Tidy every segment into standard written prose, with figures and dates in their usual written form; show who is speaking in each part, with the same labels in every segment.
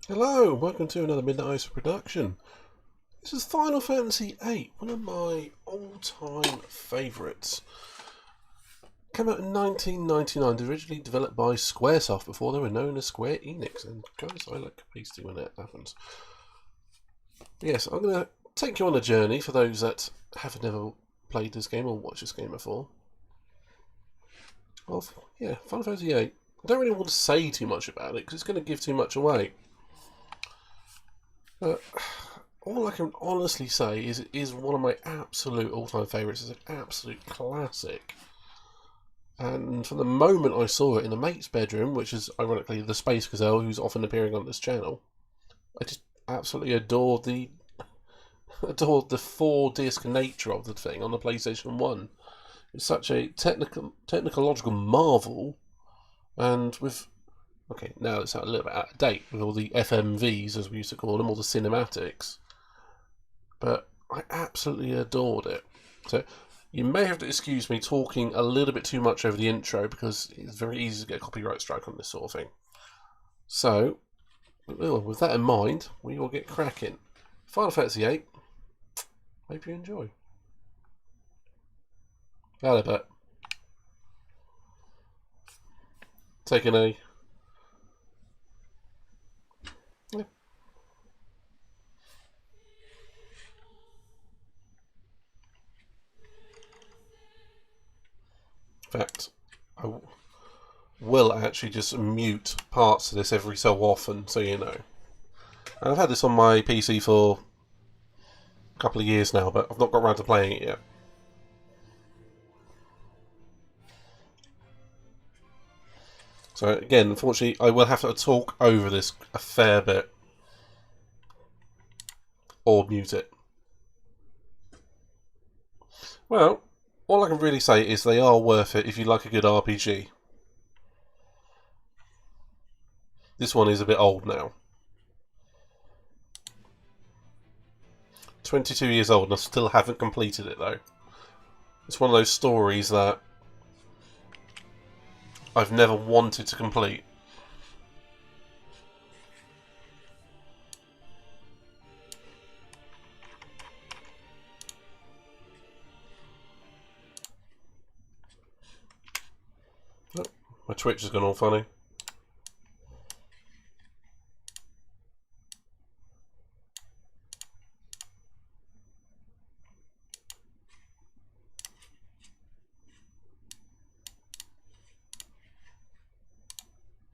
Speaker 1: Hello, welcome to another Midnight Ice production. This is Final Fantasy VIII, one of my all-time favourites. Came out in 1999, originally developed by Squaresoft before they were known as Square Enix. And guys, I look pasty when that happens. Yes, I'm going to take you on a journey for those that have never played this game or watched this game before. Of, yeah, Final Fantasy VIII. I don't really want to say too much about it because it's going to give too much away. But all I can honestly say is it is one of my absolute all-time favourites. It's an absolute classic. And from the moment I saw it in a mate's bedroom, which is ironically the Space Gazelle who's often appearing on this channel, I just absolutely adored the 4-disc nature of the thing on the PlayStation 1. It's such a technological marvel, and with okay, now it's a little bit out of date with all the FMVs, as we used to call them, all the cinematics. But I absolutely adored it. So you may have to excuse me talking a little bit too much over the intro because it's very easy to get a copyright strike on this sort of thing. So, with that in mind, we will get cracking. Final Fantasy VIII. Hope you enjoy. Hello, Bert. Taking a... Yeah. In fact, I will actually just mute parts of this every so often, so you know. And I've had this on my PC for a couple of years now, but I've not got around to playing it yet. So again, unfortunately, I will have to talk over this a fair bit. Or mute it. Well, all I can really say is they are worth it if you like a good RPG. This one is a bit old now. 22 years old and I still haven't completed it though. It's one of those stories that I've never wanted to complete. Oh, my Twitch has gone all funny.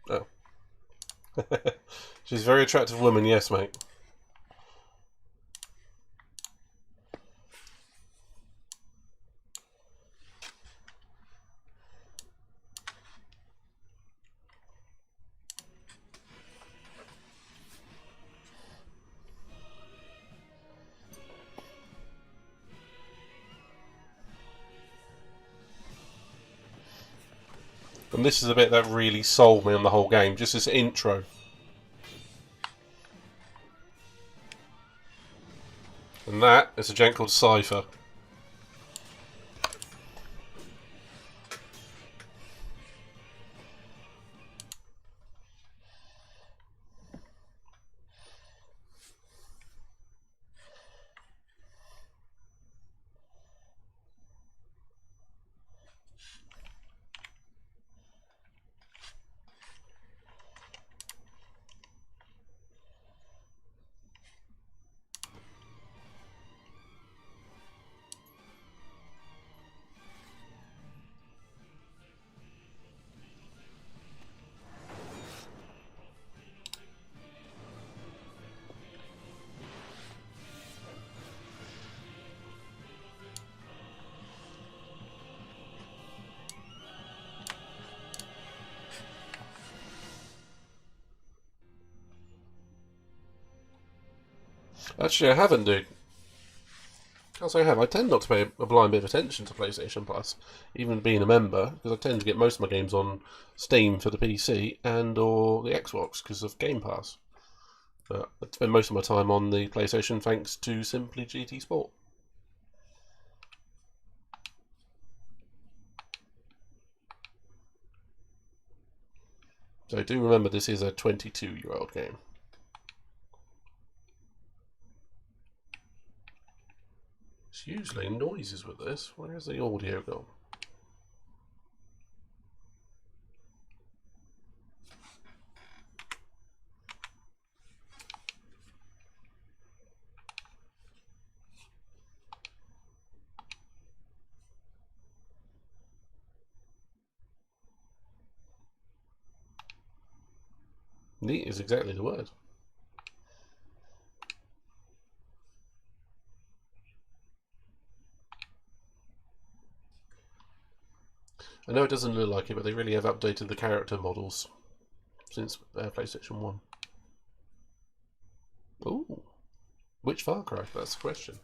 Speaker 1: Oh. She's a very attractive woman, yes, mate. And this is the bit that really sold me on the whole game, just this intro. And that is a gent called Cypher. Actually, I haven't, dude. Can't say I have. I tend not to pay a blind bit of attention to PlayStation Plus, even being a member, because I tend to get most of my games on Steam for the PC and or the Xbox because of Game Pass. But I spend most of my time on the PlayStation thanks to simply GT Sport. So do remember this is a 22-year-old game. There's usually noises with this. Where's the audio gone? Neat is exactly the word. I know it doesn't look like it, but they really have updated the character models since PlayStation 1. Ooh. Which Far Cry? That's the question.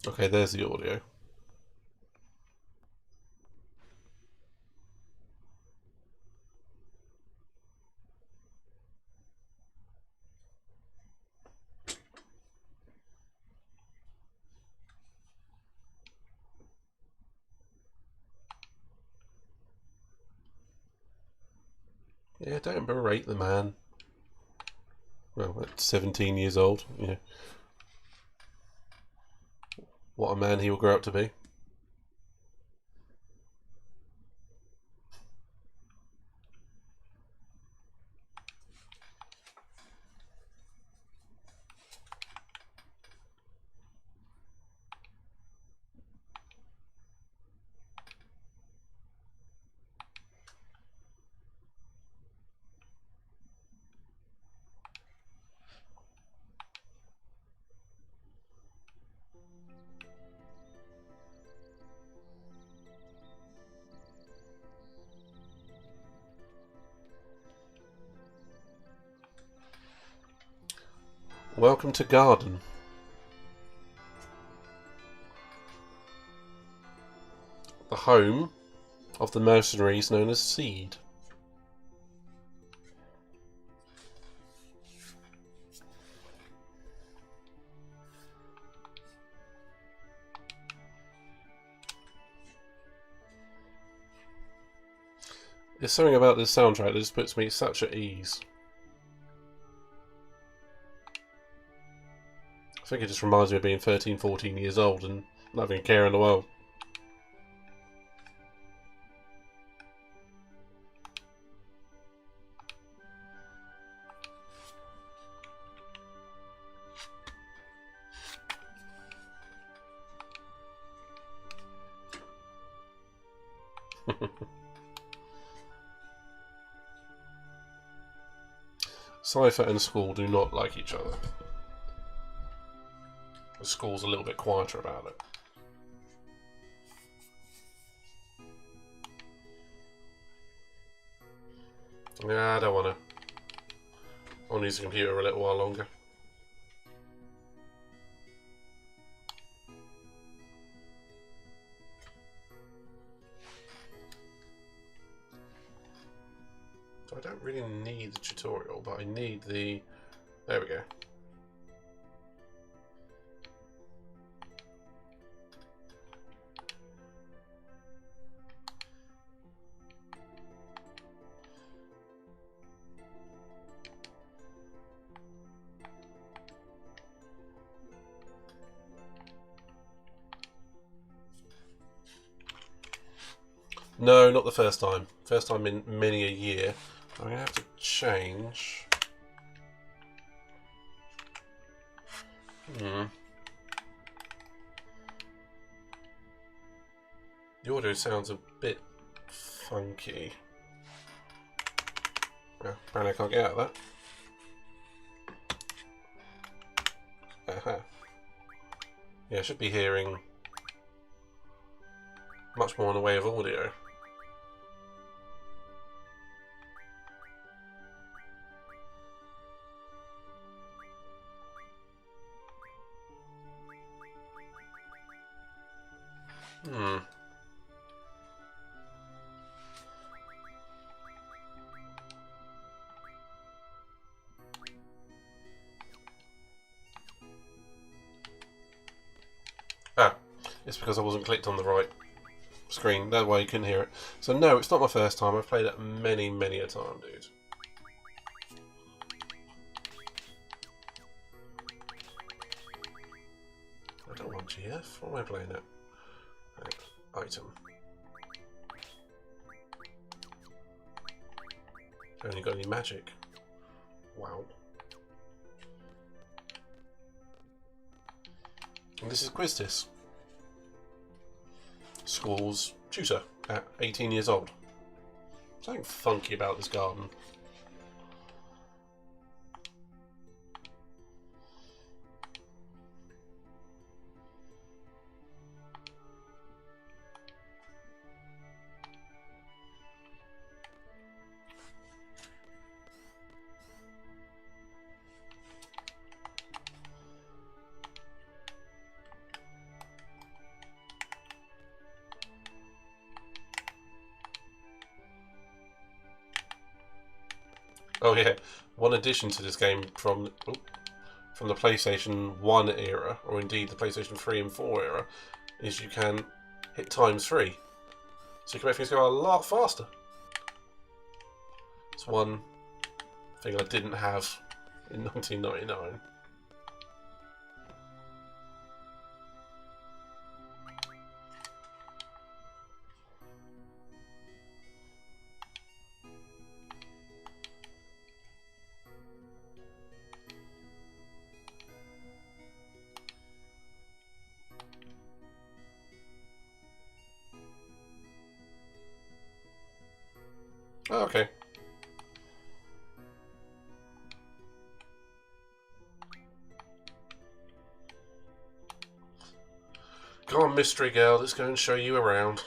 Speaker 1: Okay, there's the audio. Yeah, don't berate the man. Well, at 17 years old, yeah. What a man he will grow up to be. Welcome to Garden. The home of the mercenaries known as Seed. There's something about this soundtrack that just puts me such at ease. I think it just reminds me of being 13, 14 years old and not having a care in the world. Cypher and School do not like each other. The School's a little bit quieter about it. Yeah, I don't want to. I'll use the computer a little while longer. So I don't really need the tutorial, but I need the... There we go. No, not the first time. First time in many a year. I'm going to have to change. The audio sounds a bit funky. Well, apparently I can't get out of that. Aha. Yeah, I should be hearing much more in the way of audio. It's because I wasn't clicked on the right screen. That way you couldn't hear it. So no, it's not my first time. I've played it many a time, dude. I don't want GF. What am I playing at? Right. Item. Only got any magic. Wow. And this is Quiztis. School's tutor at 18 years old. Something funky about this garden. Oh yeah, one addition to this game from the PlayStation 1 era, or indeed the PlayStation 3 and 4 era, is you can hit ×3. So you can make things go a lot faster. It's one thing I didn't have in 1999. Oh, okay. Come on, mystery girl, let's go and show you around.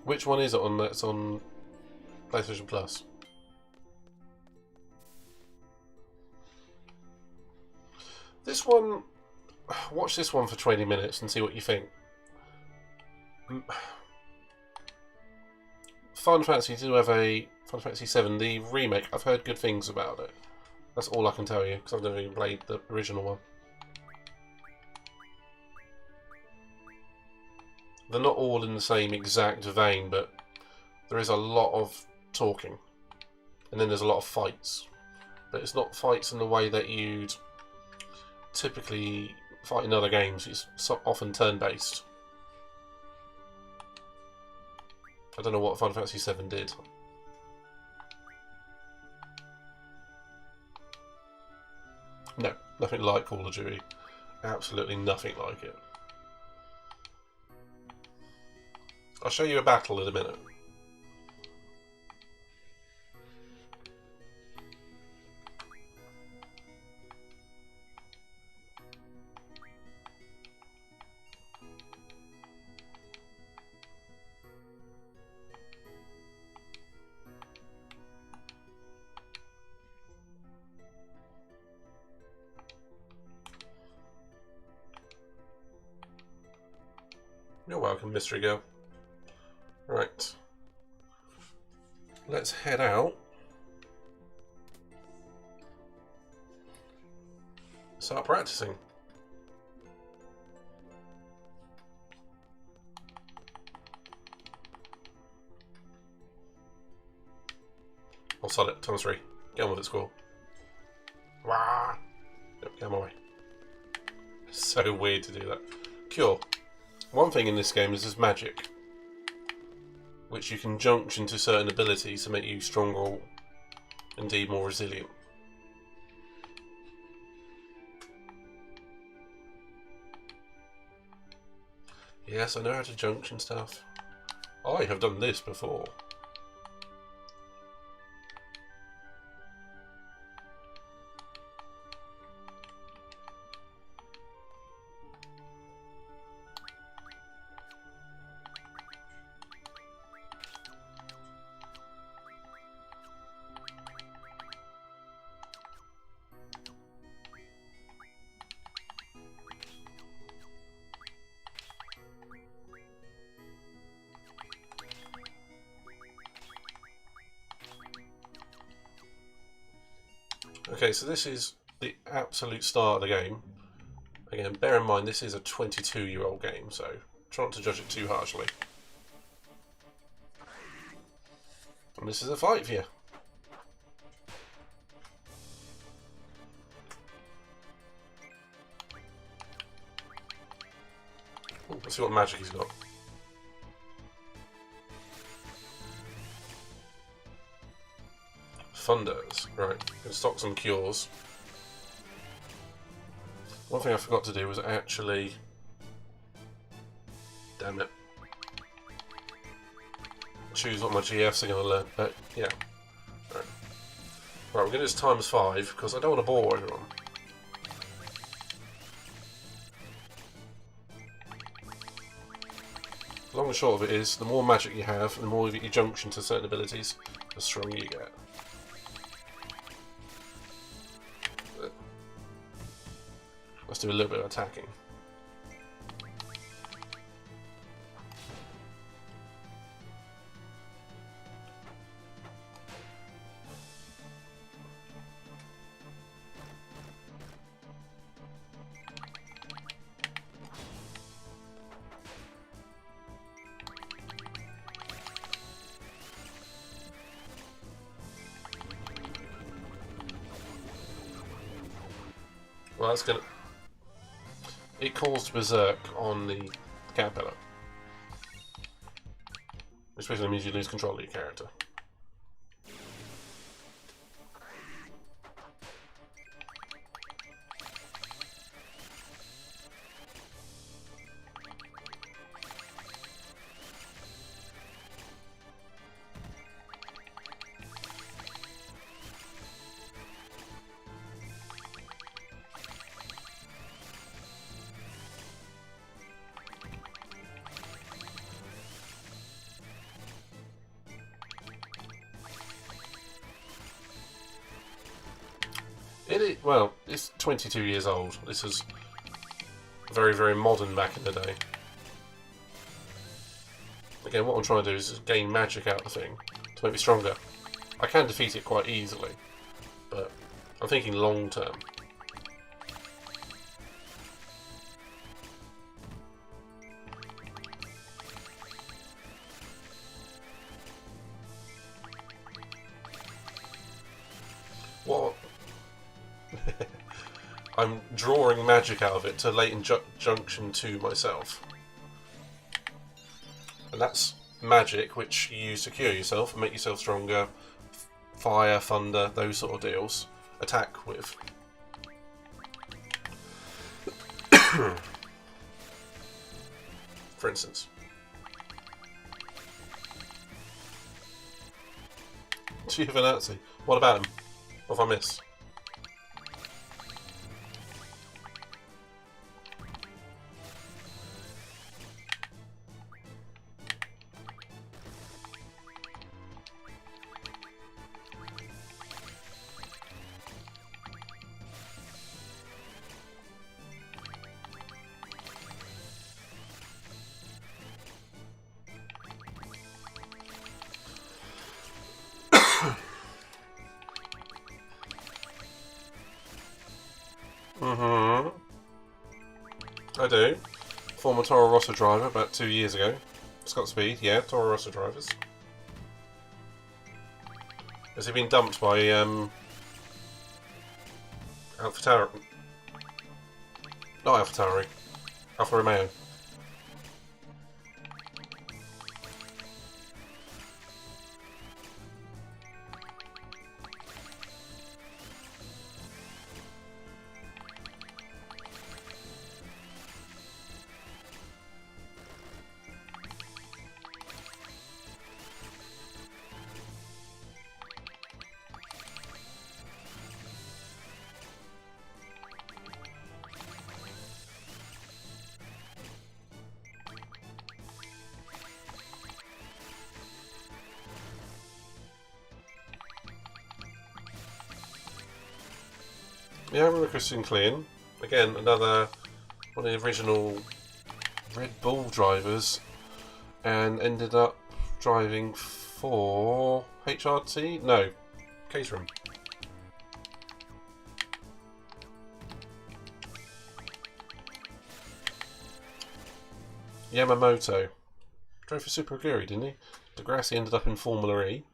Speaker 1: Which one is it on that's on PlayStation Plus? This one, watch this one for 20 minutes and see what you think. Final Fantasy do have a Final Fantasy VII, the remake. I've heard good things about it. That's all I can tell you, because I've never even played the original one. They're not all in the same exact vein, but there is a lot of talking. And then there's a lot of fights. But it's not fights in the way that you'd typically fight in other games. It's often turn-based. I don't know what Final Fantasy VII did. No, nothing like Call of Duty. Absolutely nothing like it. I'll show you a battle in a minute. You're welcome, mystery girl. Right. Let's head out. Start practicing. I'll sod it. ×3. Get on with it, squirrel. Wah! Yep, get on my way. So weird to do that. Cure. One thing in this game is there's magic, which you can junction to certain abilities to make you stronger or indeed more resilient. Yes, I know how to junction stuff. I have done this before. Okay, so this is the absolute start of the game. Again, bear in mind this is a 22-year-old game, so try not to judge it too harshly. And this is a fight for you. Ooh, let's see what magic he's got. Thunders. Right, gonna stock some cures. One thing I forgot to do was actually... Damn it. Choose what my GFs are going to learn. But, yeah. Right, we're going to do this times 5 because I don't want to bore everyone. Long and short of it is, the more magic you have, the more of your junction to certain abilities, the stronger you get. Let's do a little bit of attacking. Well, that's gonna... It caused Berserk on the caterpillar. Which basically means you lose control of your character. Well, it's 22 years old. This is very, very modern back in the day. Again, what I'm trying to do is gain magic out of the thing to make me stronger. I can defeat it quite easily, but I'm thinking long term. What? I'm drawing magic out of it to latent junction to myself. And that's magic which you use to cure yourself and make yourself stronger. Fire, thunder, those sort of deals. Attack with. For instance. Giovinazzi. What about him? What have I missed? I do. Former Toro Rosso driver about 2 years ago. It's got speed, yeah, Toro Rosso drivers. Has he been dumped by AlphaTauri? Not AlphaTauri. Alfa Romeo. Yeah, I remember Christian Klein. Again, another one of the original Red Bull drivers, and ended up driving for HRT? No, Caterham. Yamamoto. Drove for Super Aguri, didn't he? Degrassi ended up in Formula E.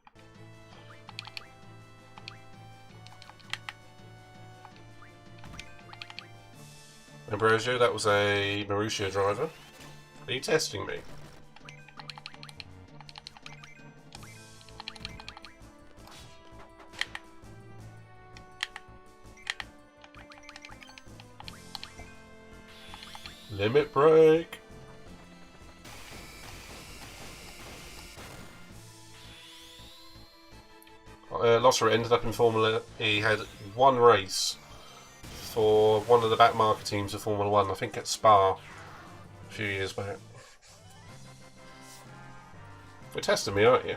Speaker 1: Ambrosio, that was a Marussia driver. Are you testing me? Limit break! Losser ended up in Formula E. He had one race for one of the back market teams of Formula 1, I think at Spa, a few years back. You're testing me, aren't you?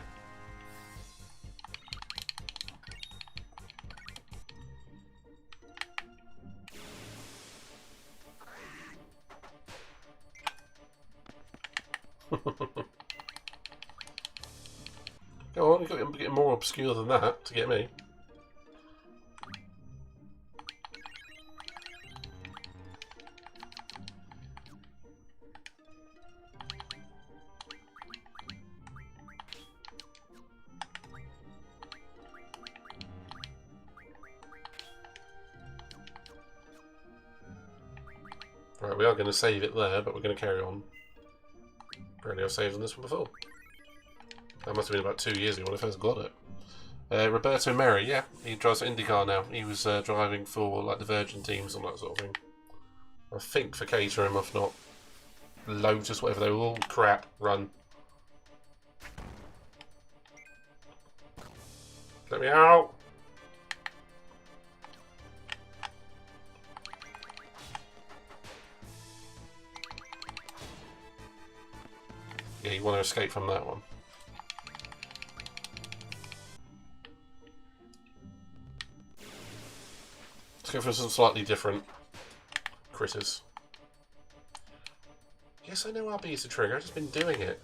Speaker 1: Go on, you've got to get more obscure than that to get me. Right, we are going to save it there, but we're going to carry on. Apparently I've saved on this one before. That must have been about 2 years ago when I first got it. Roberto Merri, yeah, he drives for IndyCar now. He was driving for like the Virgin teams and that sort of thing. I think for Caterham, if not Lotus, whatever. They were all crap. Run. Let me out! Yeah, you want to escape from that one. Let's go for some slightly different critters. Yes, I know RB is a trigger, I've just been doing it.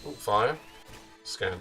Speaker 1: Oh, fire. Scan.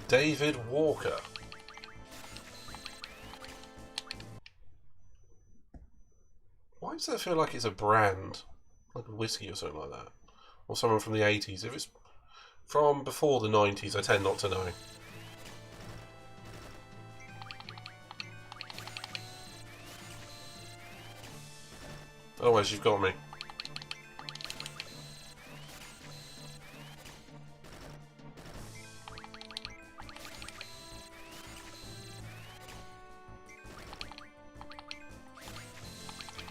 Speaker 1: David Walker. Why does that feel like it's a brand? Like a whiskey or something like that? Or someone from the 80s? If it's from before the 90s, I tend not to know. Otherwise, you've got me.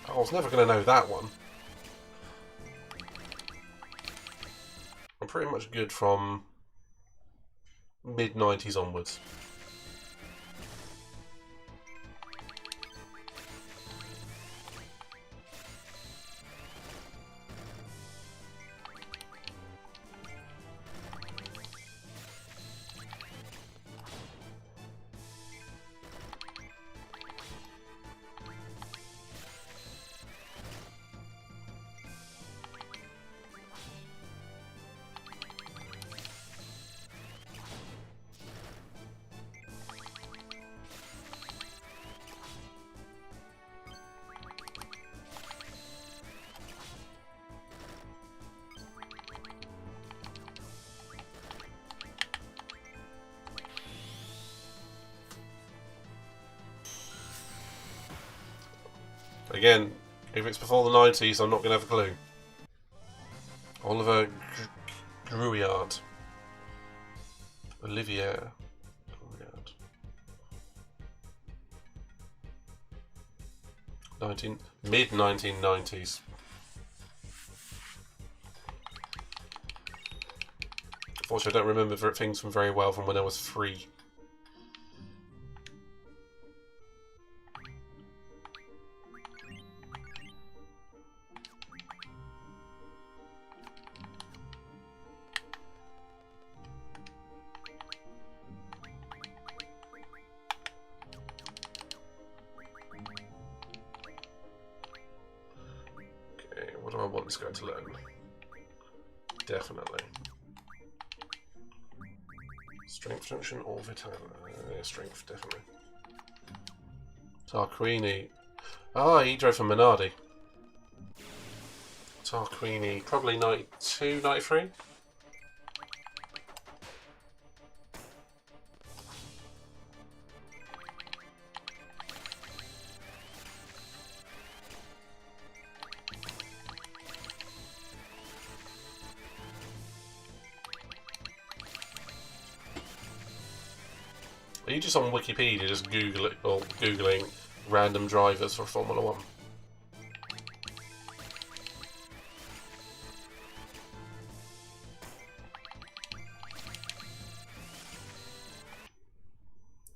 Speaker 1: I was never going to know that one. I'm pretty much good from mid-90s onwards. Again, if it's before the 90s, I'm not going to have a clue. Oliver Gruillard. Olivier Gruillard. Mid-1990s. Unfortunately, I don't remember things from very well from when I was 3. Okay, what do I want this guy to learn? Definitely. Strength function or vitality? Yeah, strength, definitely. Tarquini. Ah, he drove for Minardi. Tarquini, probably 92, 93? Are you just on Wikipedia, just Google it, or Googling random drivers for Formula 1?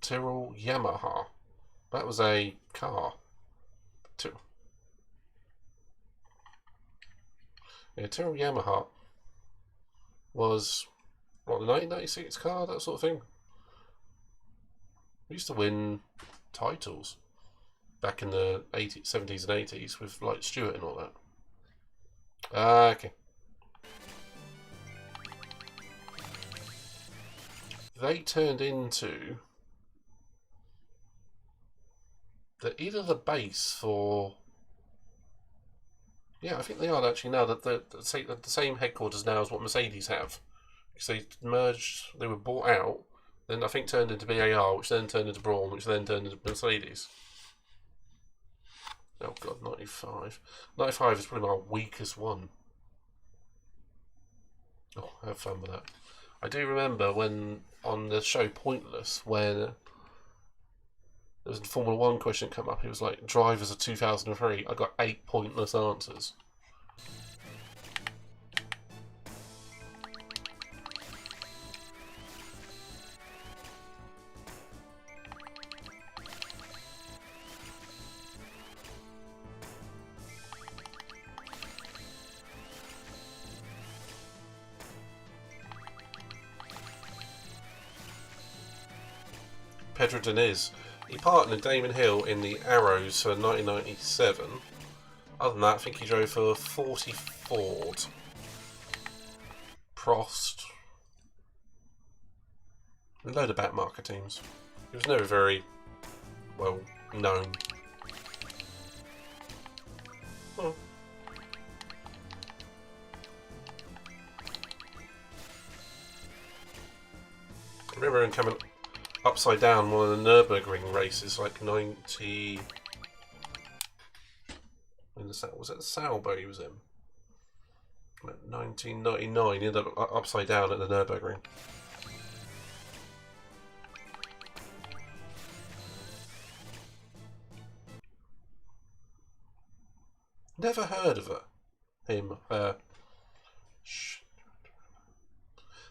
Speaker 1: Tyrrell Yamaha. That was a car. Yeah, Tyrrell Yamaha was, what, the 1996 car, that sort of thing? We used to win titles back in the 80s, 70s and 80s with, like, Stewart and all that. Okay. They turned into either the base for... Yeah, I think they are actually now. That the same headquarters now as what Mercedes have. Because they merged, they were bought out, then I think turned into BAR, which then turned into Braun, which then turned into Mercedes. Oh god, 95. 95 is probably my weakest one. Oh, have fun with that. I do remember when, on the show Pointless, when there was a Formula 1 question come up, it was like, drivers of 2003. I got 8 pointless answers. Pedro Diniz. He partnered Damon Hill in the Arrows for 1997. Other than that, I think he drove for 40 Ford. Prost. A load of backmarker teams. He was never very well known. Oh. I remember him coming upside down one of the Nürburgring races, like 90. Was it the Sauber he was in? 1999, he ended up upside down at the Nürburgring. Never heard of him. That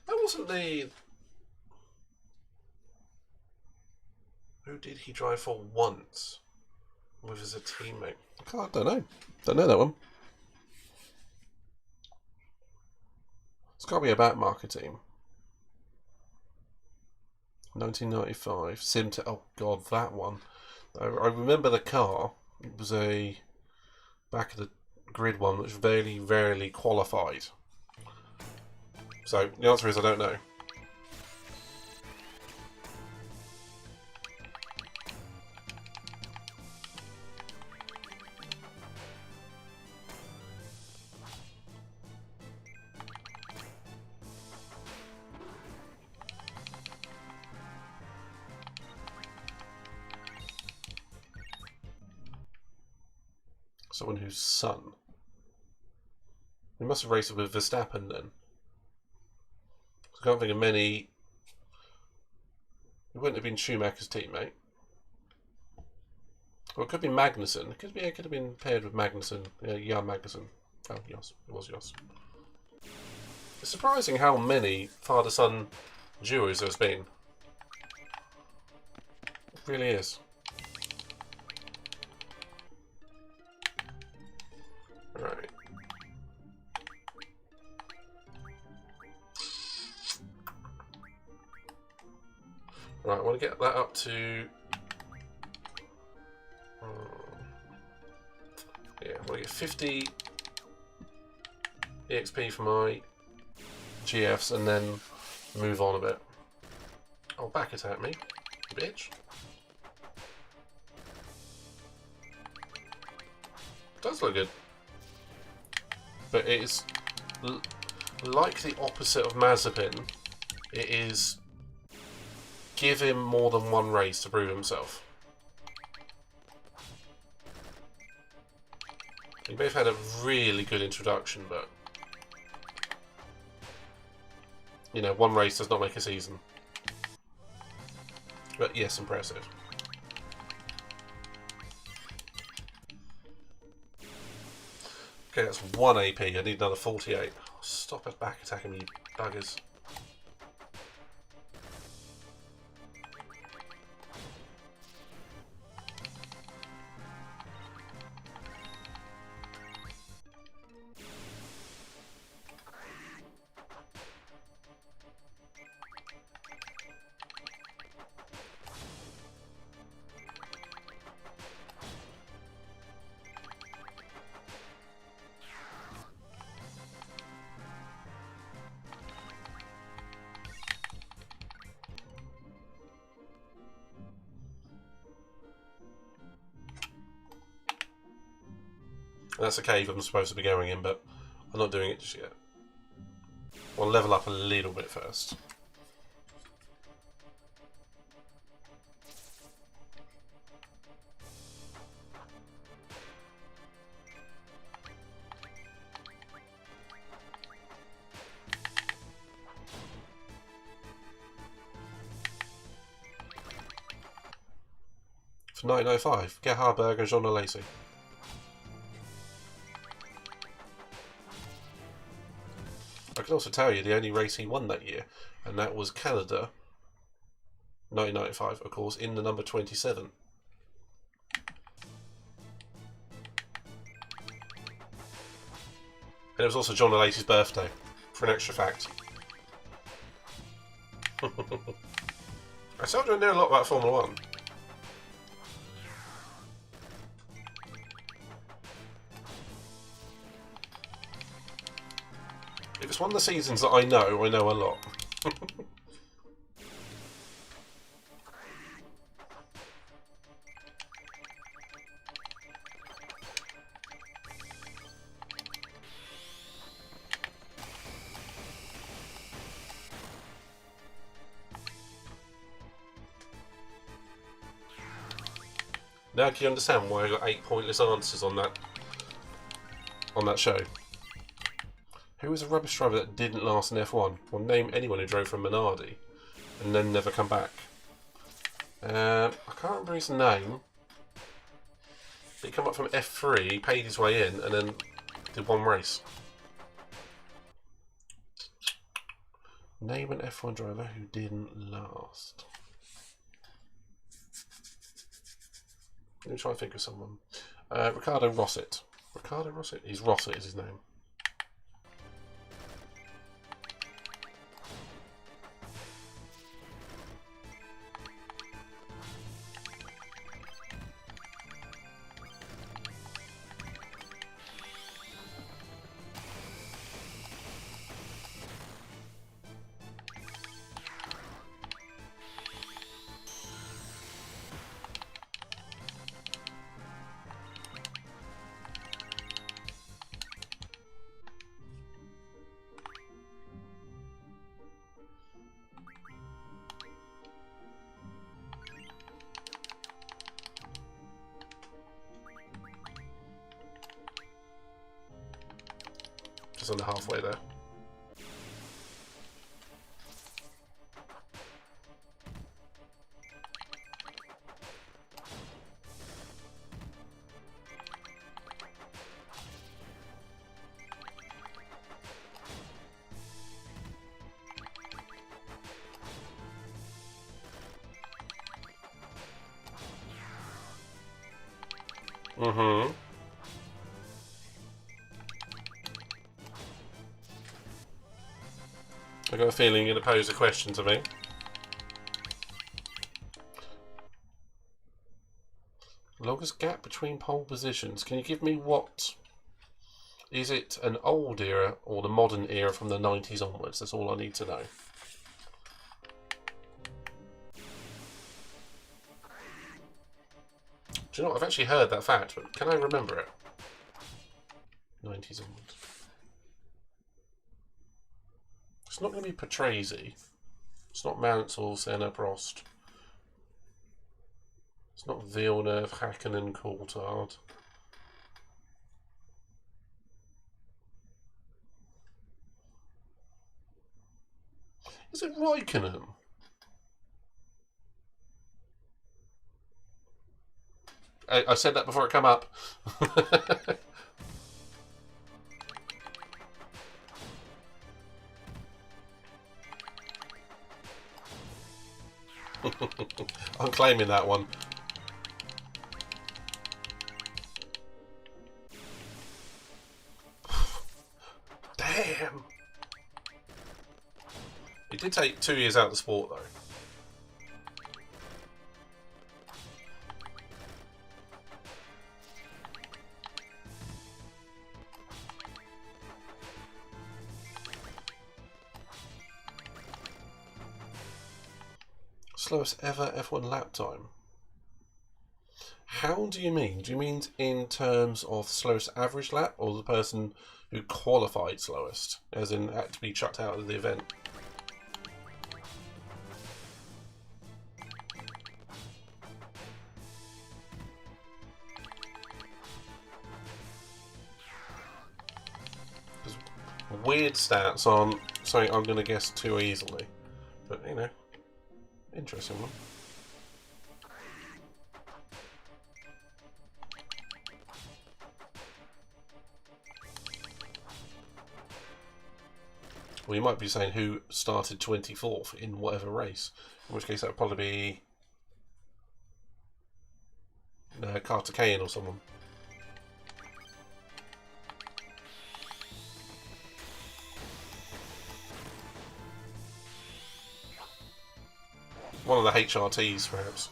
Speaker 1: wasn't the... Who did he drive for once with as a teammate? I don't know. Don't know that one. It's got to be a backmarker team. 1995. Oh god, that one. I remember the car. It was a back of the grid one, which very rarely qualified. So the answer is I don't know. Someone whose son. He must have raced with Verstappen then. I can't think of many. It wouldn't have been Schumacher's teammate. Or it could be Magnussen. It could have been paired with Magnussen. Yeah, Jan Magnussen. Oh, yes, it was Jos. It's surprising how many father-son duos there's been. It really is. Right. Right, I want to get that up to... yeah, I want to get 50 EXP for my GFs and then move on a bit. Oh, back attack me, bitch. Does look good. But it is like the opposite of Mazepin. It is give him more than one race to prove himself. You both had a really good introduction, but you know, one race does not make a season. But yes, impressive. Okay, that's 1 AP. I need another 48. Oh, stop it back attacking me, you buggers. That's a cave I'm supposed to be going in, but I'm not doing it just yet. I'll level up a little bit first. For 1905, get Harburg and Jean Lacey. I can also tell you the only race he won that year, and that was Canada, 1995, of course, in the number 27. And it was also John Lacey's birthday, for an extra fact. I still don't know a lot about Formula 1. If it's one of the seasons that I know a lot. Now can you understand why I got 8 pointless answers on that show? Who was a rubbish driver that didn't last in F1? Well, name anyone who drove from Minardi and then never come back. I can't remember his name. But he came up from F3, paid his way in, and then did one race. Name an F1 driver who didn't last. Let me try and think of someone. Ricardo Rosset. Ricardo Rosset? He's Rosset is his name. Just under halfway there. Mm-hmm. I got a feeling you're going to pose a question to me. Longest gap between pole positions. Can you give me what? Is it an old era or the modern era from the 90s onwards? That's all I need to know. Do you know what? I've actually heard that fact, but can I remember it? 90s onwards. It's not going to be Patrese. It's not Mansell, Senna, Prost. It's not Villeneuve, Hakkinen, Coulthard. Is it Raikkonen? I said that before it came up. I'm claiming that one. Damn. It did take 2 years out of the sport, though. Slowest ever F1 lap time. How do you mean? Do you mean in terms of slowest average lap, or the person who qualified slowest, as in had to be chucked out of the event? Weird stats on something I'm going to guess too easily, but you know, interesting one. Well, you might be saying who started 24th in whatever race, in which case that would probably be Carter Kane or someone. One of the HRTs, perhaps.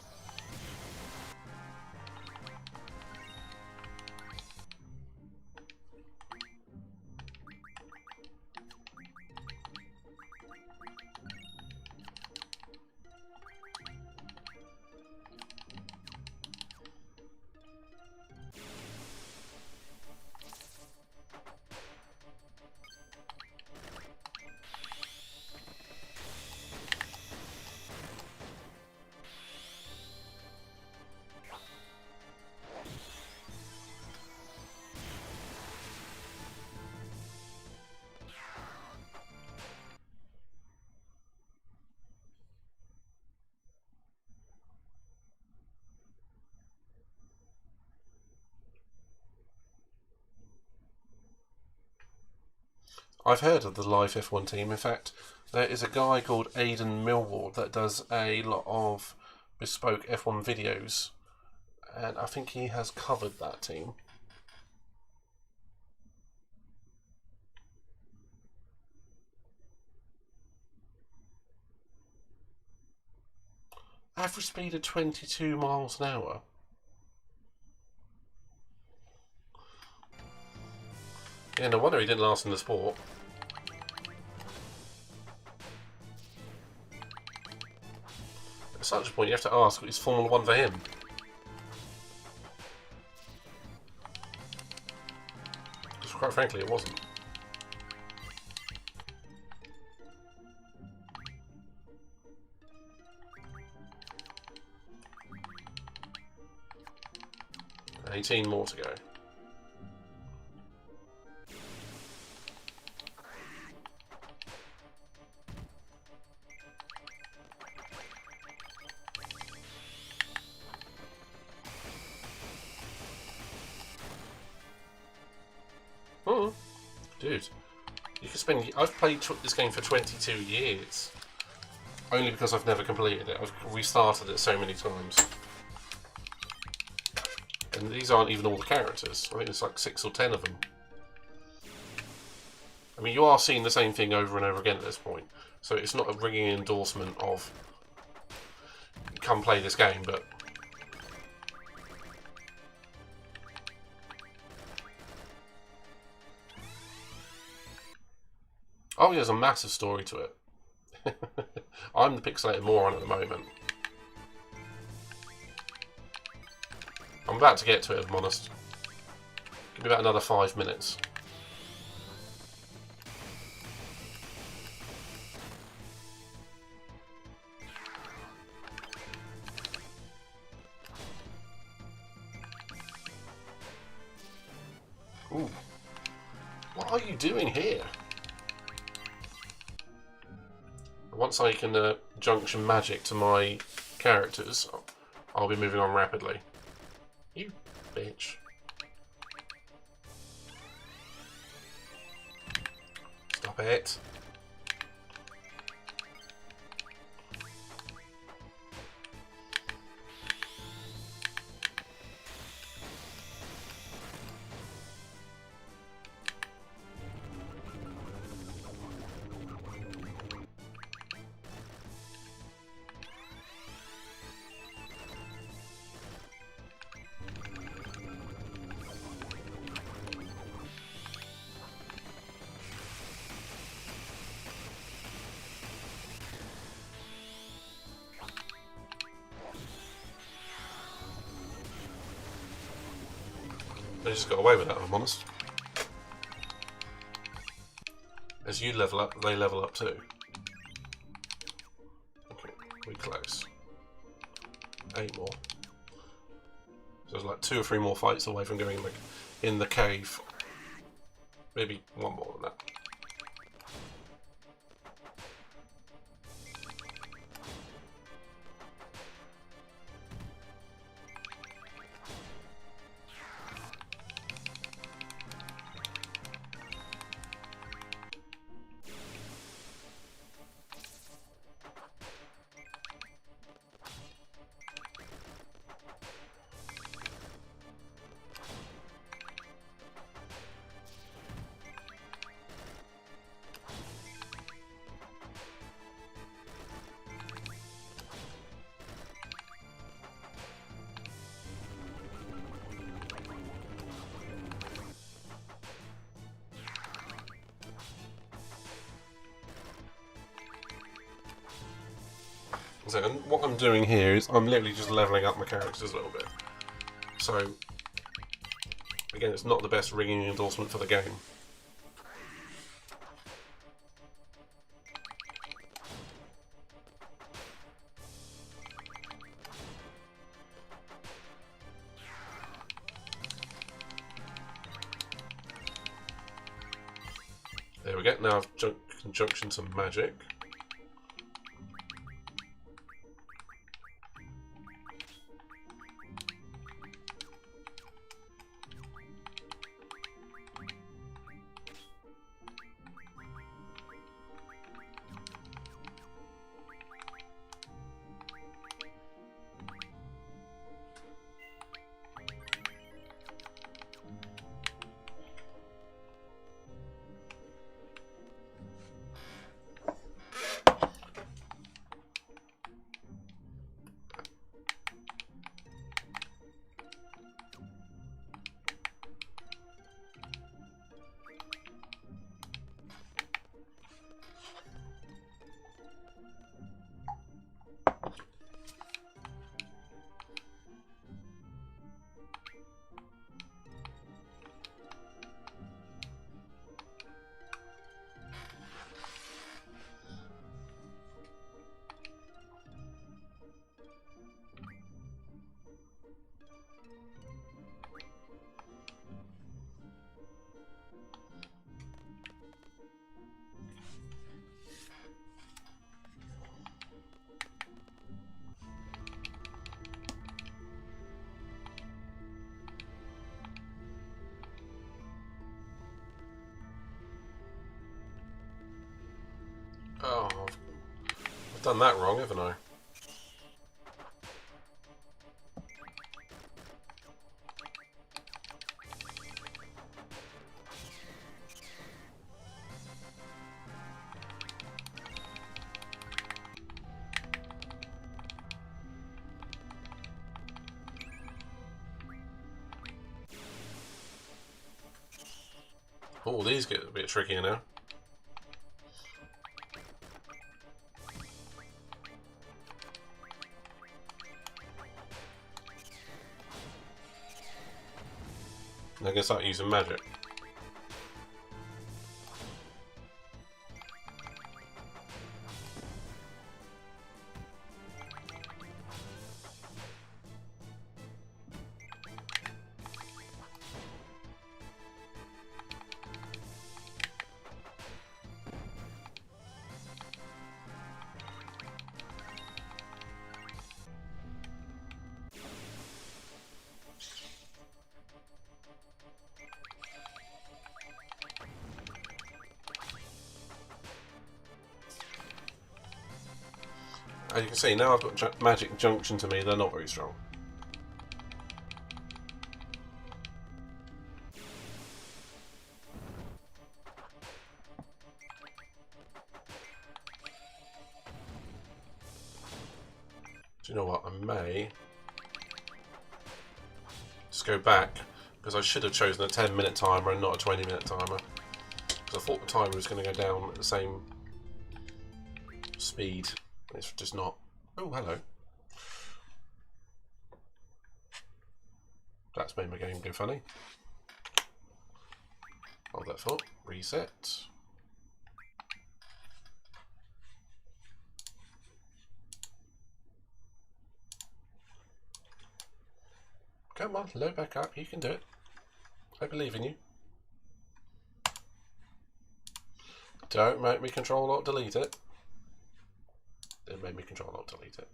Speaker 1: I've heard of the live F1 team. In fact, there is a guy called Aidan Millward that does a lot of bespoke F1 videos, and I think he has covered that team. Average speed of 22 miles an hour. Yeah, no wonder he didn't last in the sport. At such a point, you have to ask, is Formula 1 for him? Because quite frankly, it wasn't. $18 more to go. Dude, you could spend... I've played this game for 22 years. Only because I've never completed it. I've restarted it so many times. And these aren't even all the characters. I think it's like 6 or 10 of them. I mean, you are seeing the same thing over and over again at this point. So it's not a ringing endorsement of come play this game, but oh, yeah, there's a massive story to it. I'm the pixelated moron at the moment. I'm about to get to it, if I'm honest. Give me about another 5 minutes. Ooh. What are you doing here? Once I can junction magic to my characters, I'll be moving on rapidly. You bitch. Stop it. They just got away with that, if I'm honest. As you level up, they level up too. Okay, we're close. 8 more. So there's like 2 or 3 more fights away from going in the cave. Maybe 1 more than that. So what I'm doing here is I'm literally just leveling up my characters a little bit. So, again, it's not the best ringing endorsement for the game. There we go, now I've conjunction to magic. Oh, I've done that wrong, haven't I? Oh, these get a bit trickier now. I can start using magic. As you can see, now I've got magic junction to me, they're not very strong. Do you know what? I may just go back, because I should have chosen a 10-minute timer and not a 20-minute timer. Because I thought the timer was going to go down at the same speed. It's just not. Oh, hello. That's made my game go funny. Hold that thought. Reset. Come on, load back up. You can do it. I believe in you. Don't make me control alt delete it. Don't make me control alt delete it.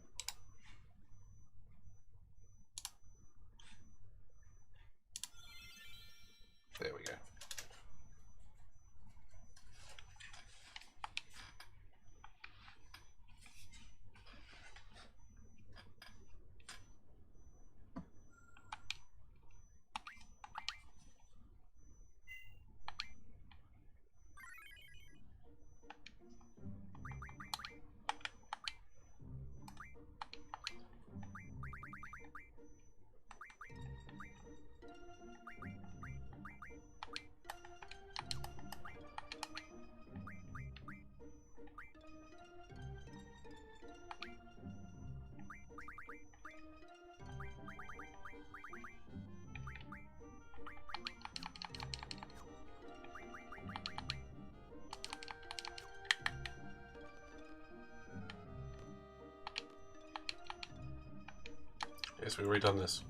Speaker 1: There we go. Yes, we've already done this.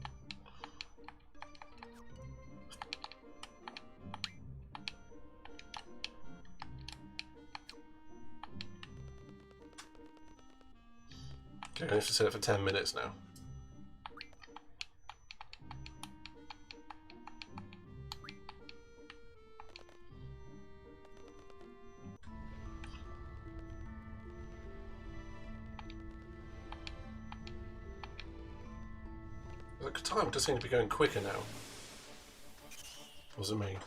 Speaker 1: Okay, I have to set it for 10 minutes now. The time does seem to be going quicker now. Was it me?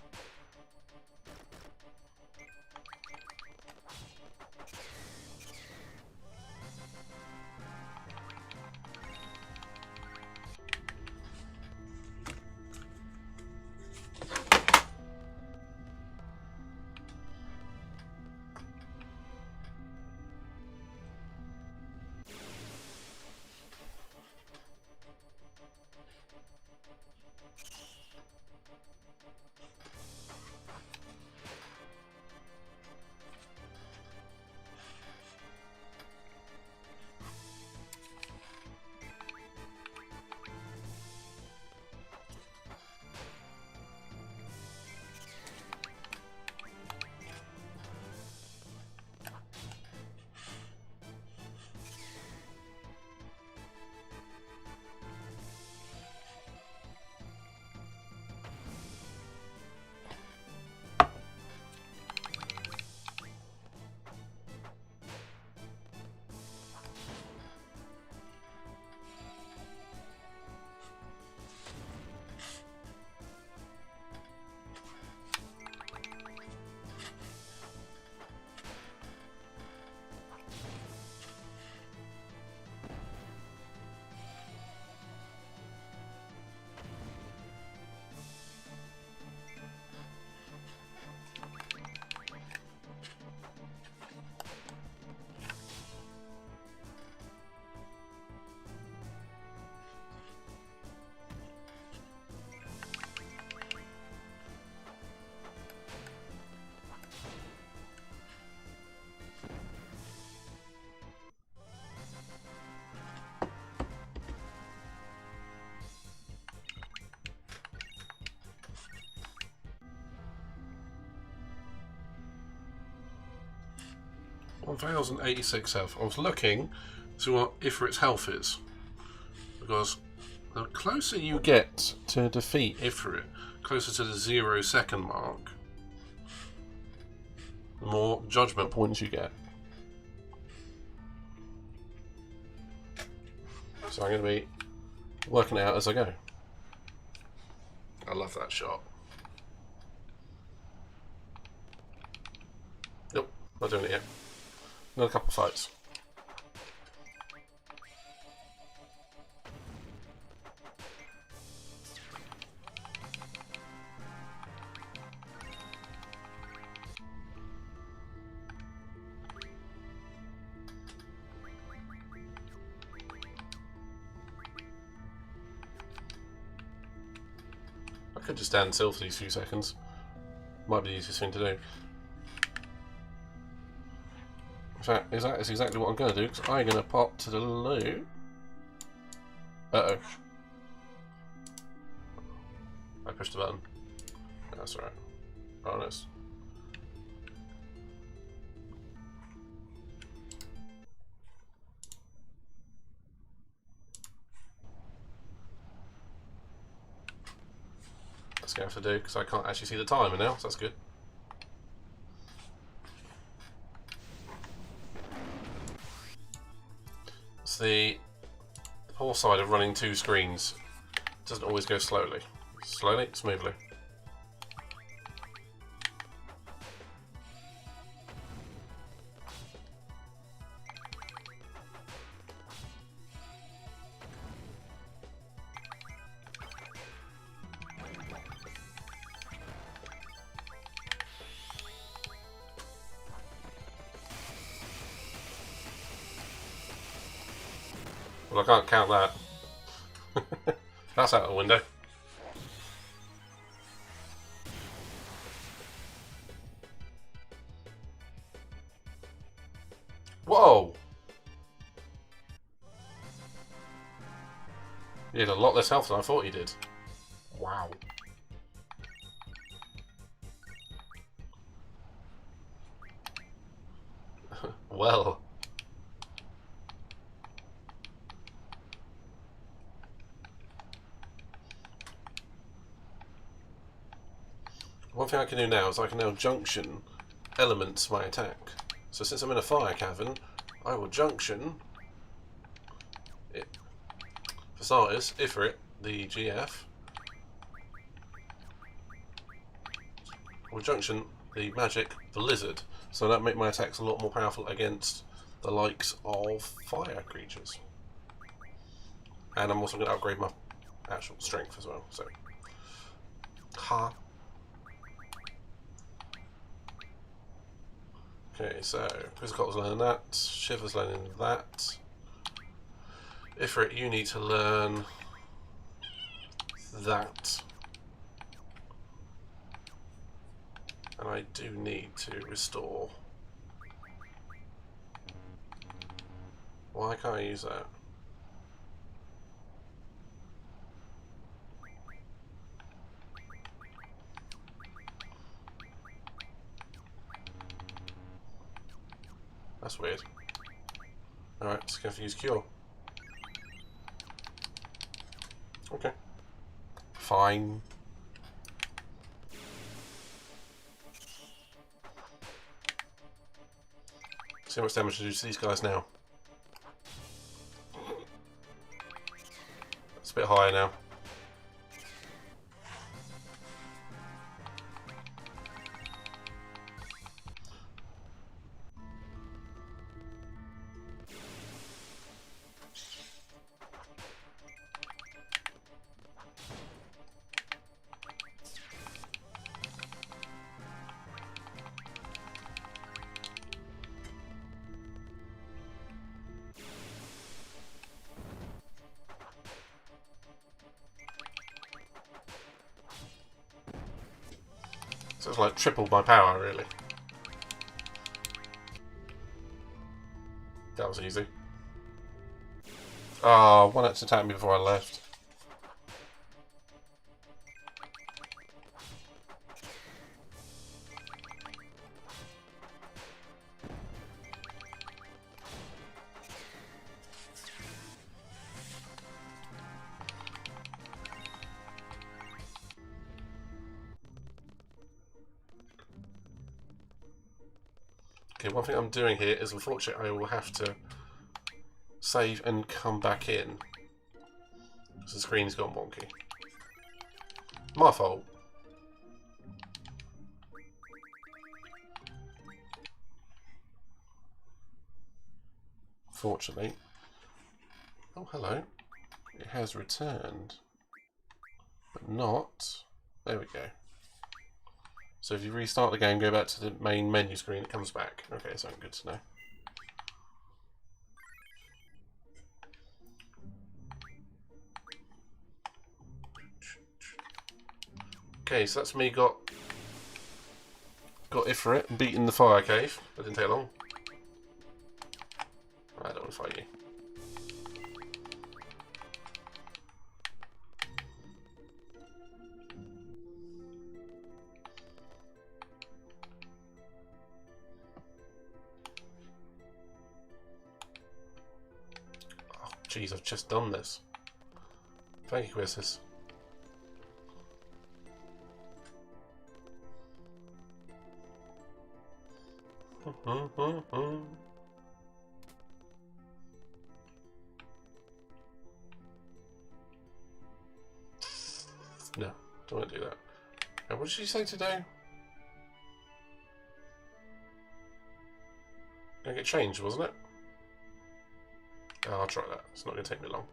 Speaker 1: 1,086 health. I was looking to see what Ifrit's health is, because the closer you get to defeat Ifrit, closer to the 0-second mark, the more judgment points you get. So I'm going to be working it out as I go. I love that shot. Nope, not doing it yet. Another couple of fights. I could just stand still for these few seconds. Might be the easiest thing to do. In fact, that is exactly what I'm going to do, because I'm going to pop to the loo. Uh-oh. I pushed the button. That's alright. Honest. That's going to have to do, because I can't actually see the timer now, so that's good. It's the poor side of running two screens. It doesn't always go slowly. Slowly, smoothly. Well, I can't count that. That's out the window. Whoa! He had a lot less health than I thought he did. Wow. Well. One thing I can do now is I can now junction elements my attack. So since I'm in a fire cavern, I will junction it. For starters, Ifrit, the GF, will junction the magic, the lizard, so that make my attacks a lot more powerful against the likes of fire creatures. And I'm also going to upgrade my actual strength as well. So, ha. Okay, so Quizzicottle's learning that, Shiver's learning that. Ifrit, you need to learn that. And I do need to restore. Why can't I use that? That's weird. Alright, just gonna have to use cure. Okay. Fine. See how much damage to do to these guys now. It's a bit higher now. So it's like tripled my power, really. That was easy. Oh, one had to attack me before I left. Okay, one thing I'm doing here is unfortunately I will have to save and come back in. Because the screen's gone wonky. My fault. Fortunately. Oh, hello. It has returned. But not... There we go. So if you restart the game, go back to the main menu screen, it comes back. Okay, so good to know. Okay, so that's me got it for it and beaten the fire cave. That didn't take long. I don't want to fight you. Oh, jeez, I've just done this. Thank you, Quizzes. No, don't want to do that. What did she say today? Gonna get changed, wasn't it? Oh, I'll try that. It's not gonna take me long.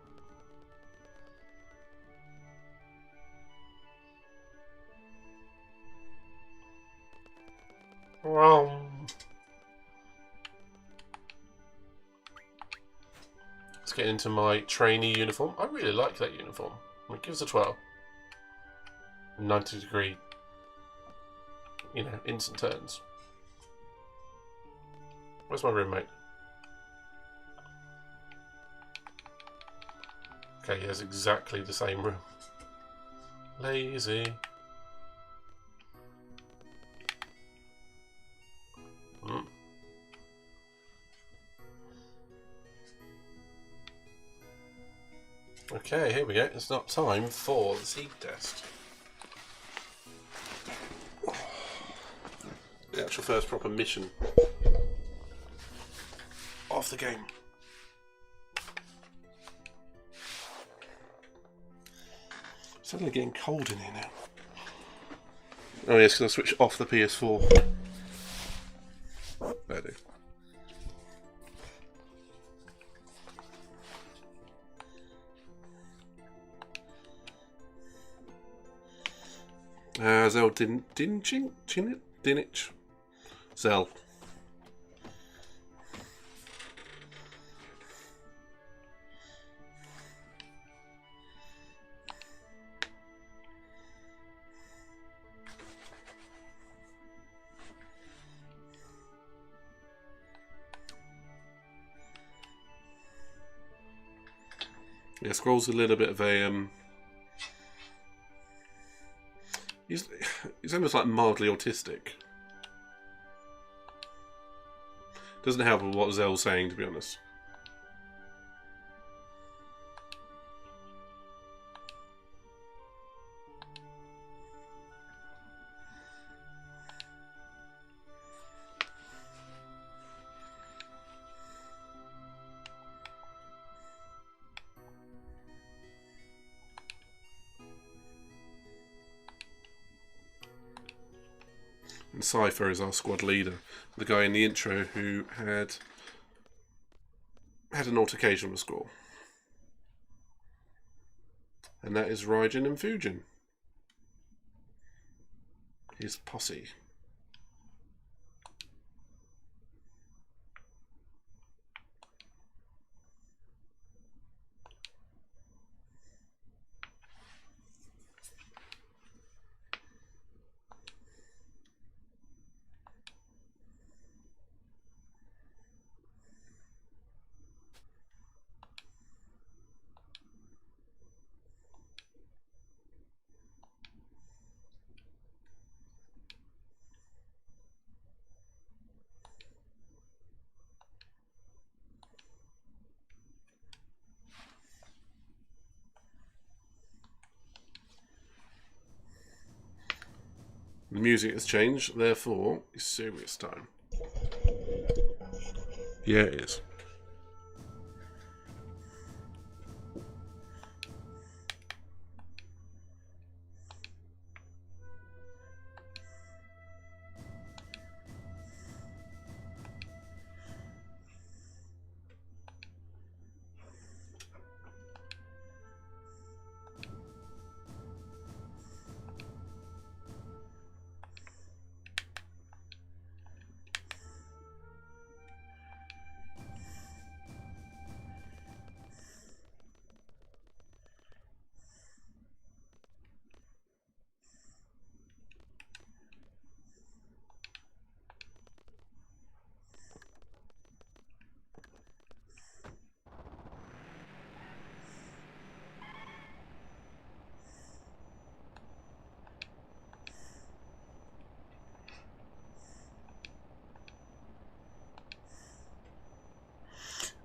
Speaker 1: Let's get into my trainee uniform. I really like that uniform. It gives a 12. 90-degree, you know, instant turns. Where's my roommate? Okay, he has exactly the same room. Lazy. Okay, here we go. It's not time for the seed test. The actual first proper mission of the game. It's suddenly getting cold in here now. Oh yes, because I switched off the PS4. There I do. Zell Dinich. Zell. Yeah, Scroll's a little bit of a he's almost like mildly autistic. Doesn't help with what Zell's saying, to be honest. And Cypher is our squad leader, the guy in the intro who had an altercation with Scroll. And that is Raijin and Fujin. His posse. The music has changed, therefore it's serious time. Yeah, it is.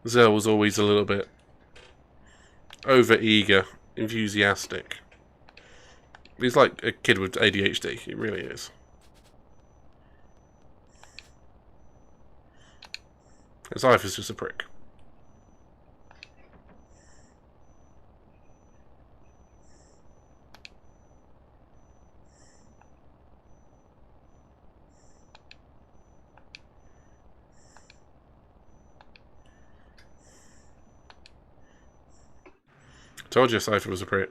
Speaker 1: Zell was always a little bit over-eager, enthusiastic. He's like a kid with ADHD. He really is. His life is just a prick. Told you Cypher was a prick.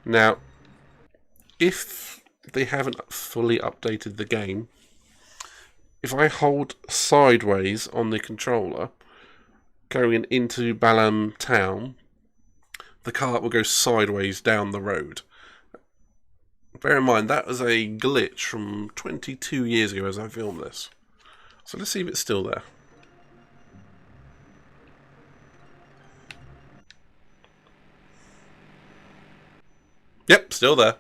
Speaker 1: Now, if they haven't fully updated the game, if I hold sideways on the controller, going into Balam town, the cart will go sideways down the road. Bear in mind, that was a glitch from 22 years ago as I filmed this. So let's see if it's still there. Yep, still there.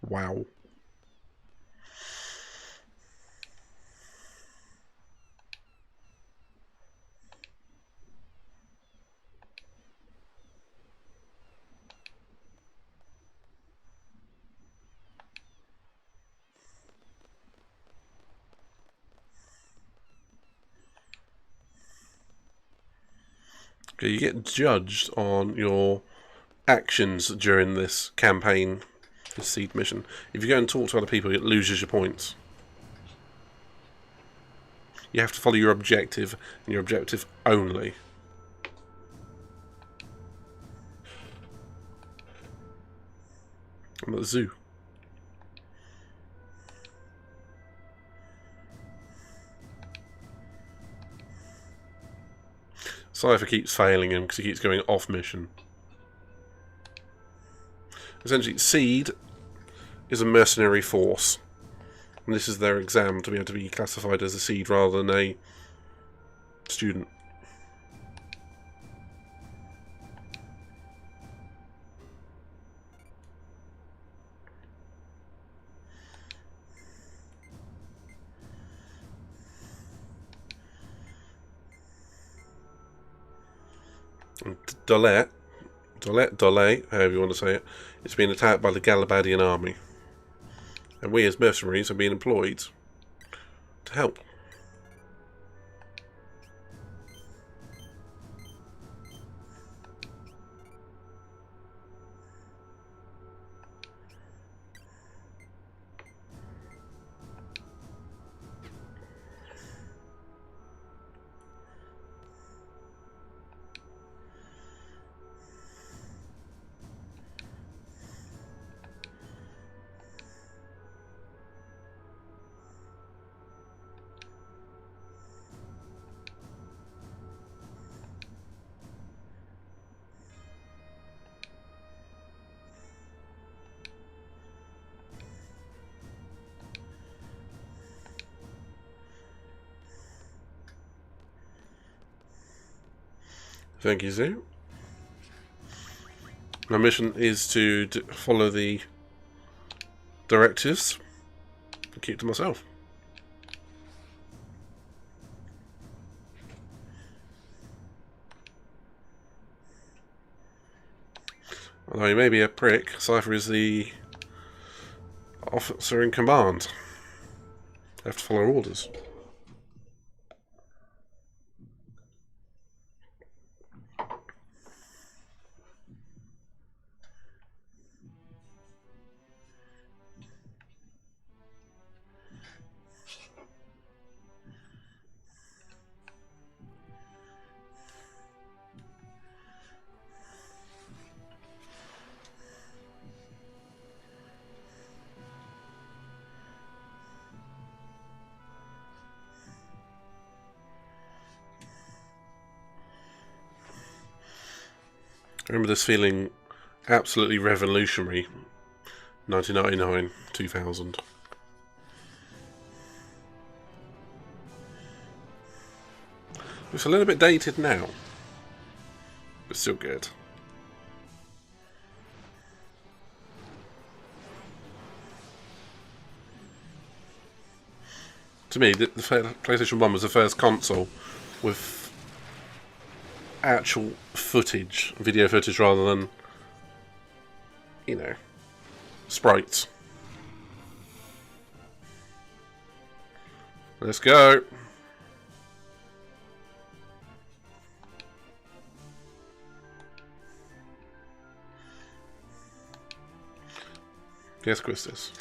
Speaker 1: Wow. Okay, you get judged on your actions during this campaign, this seed mission. If you go and talk to other people, it loses your points. You have to follow your objective, and your objective only. I'm at the zoo. Cypher keeps failing him because he keeps going off mission. Essentially, Seed is a mercenary force. And this is their exam to be able to be classified as a Seed rather than a student. Dolet, however you want to say it, is being attacked by the Galabadian army. And we as mercenaries are being employed to help. Thank you, Zoo. My mission is to follow the directives and keep to myself. Although he may be a prick, Cypher is the officer in command. I have to follow orders. I remember this feeling absolutely revolutionary. 1999, 2000. It's a little bit dated now, but still good. To me, the PlayStation 1 was the first console with actual footage, video footage, rather than, you know, sprites. Let's go. Guess quiz this.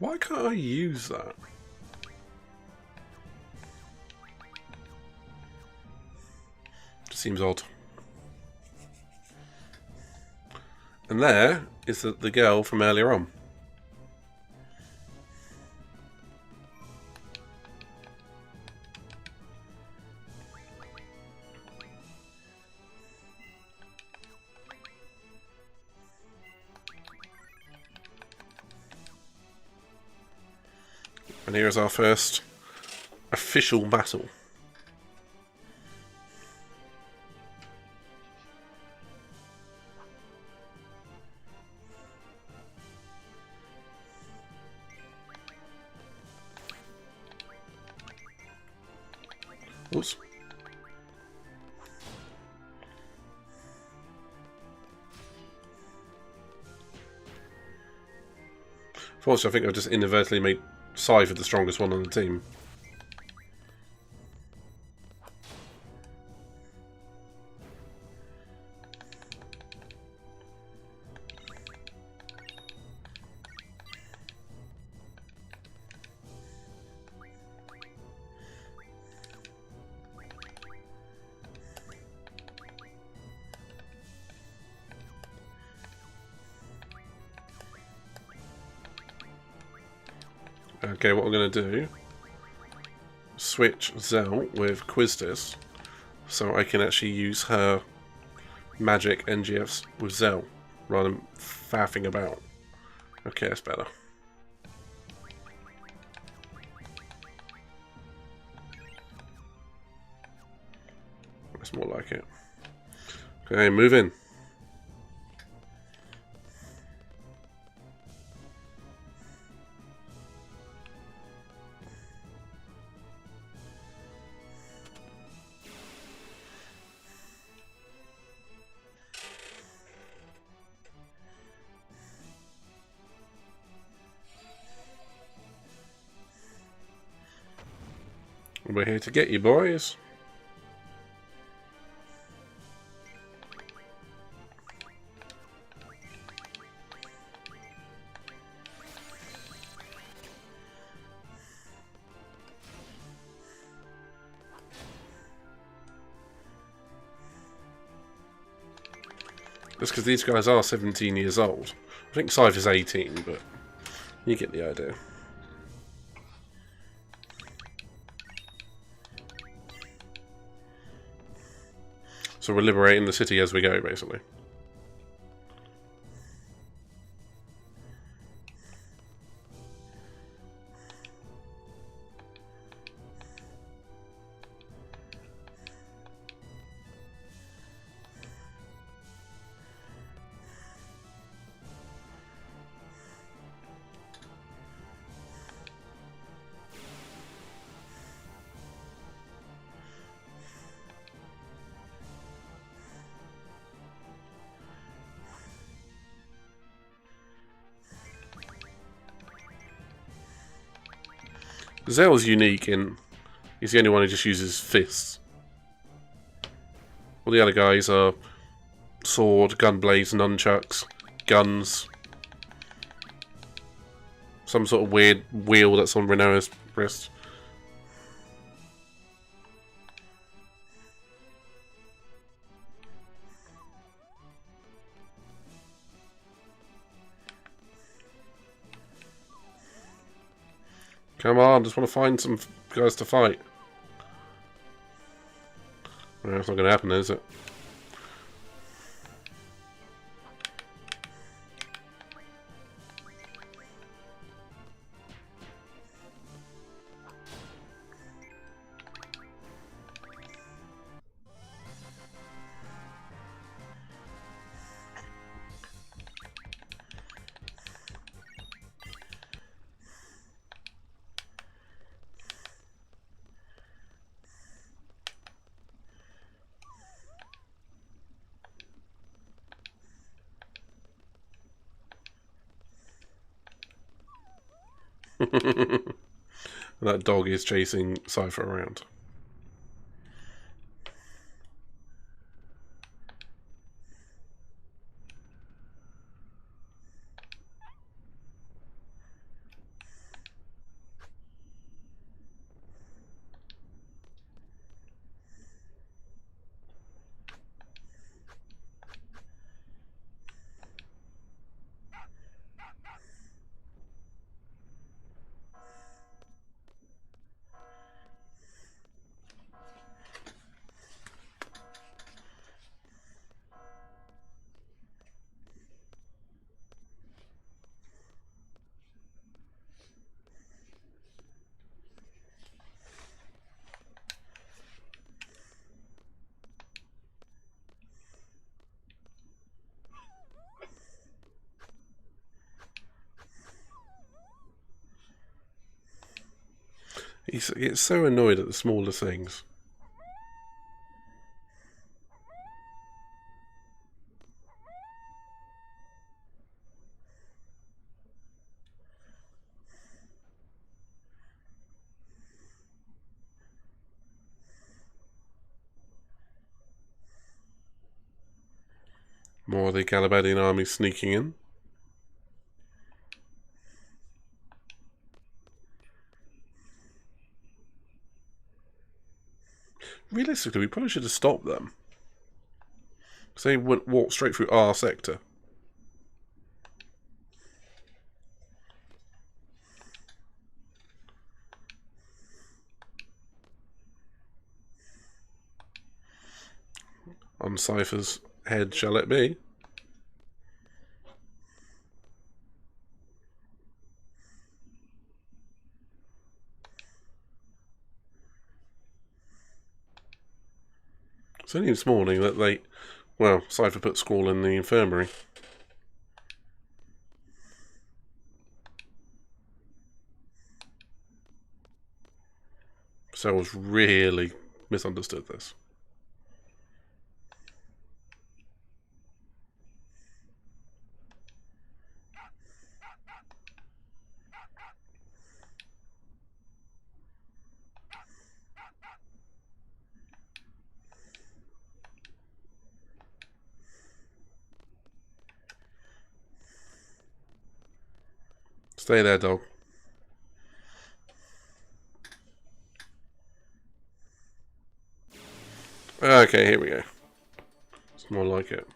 Speaker 1: Why can't I use that? Seems odd. And there is the girl from earlier on. And here's our first official battle. Oops. Fortunately, I think I just inadvertently made Cypher the strongest one on the team. Okay, what we're going to do, switch Zell with Quizdis, so I can actually use her magic NGFs with Zell, rather than faffing about. Okay, that's better. That's more like it. Okay, move in. We're here to get you, boys. That's because these guys are 17 years old. I think Cypher's 18, but you get the idea. So we're liberating the city as we go, basically. Zell's unique in he's the only one who just uses fists. All the other guys are sword, gun blades, nunchucks, guns. Some sort of weird wheel that's on Renoa's wrist. Come on, just want to find some guys to fight. Well, that's not going to happen, is it? That dog is chasing Cypher around. He gets so annoyed at the smaller things. More of the Galabadian army sneaking in. Realistically, we probably should have stopped them. Because they went walk straight through our sector. On Cypher's head shall it be. It's only this morning that Cypher put Squall in the infirmary. Cell's really misunderstood this. Stay there, dog. Okay, here we go. It's more like it.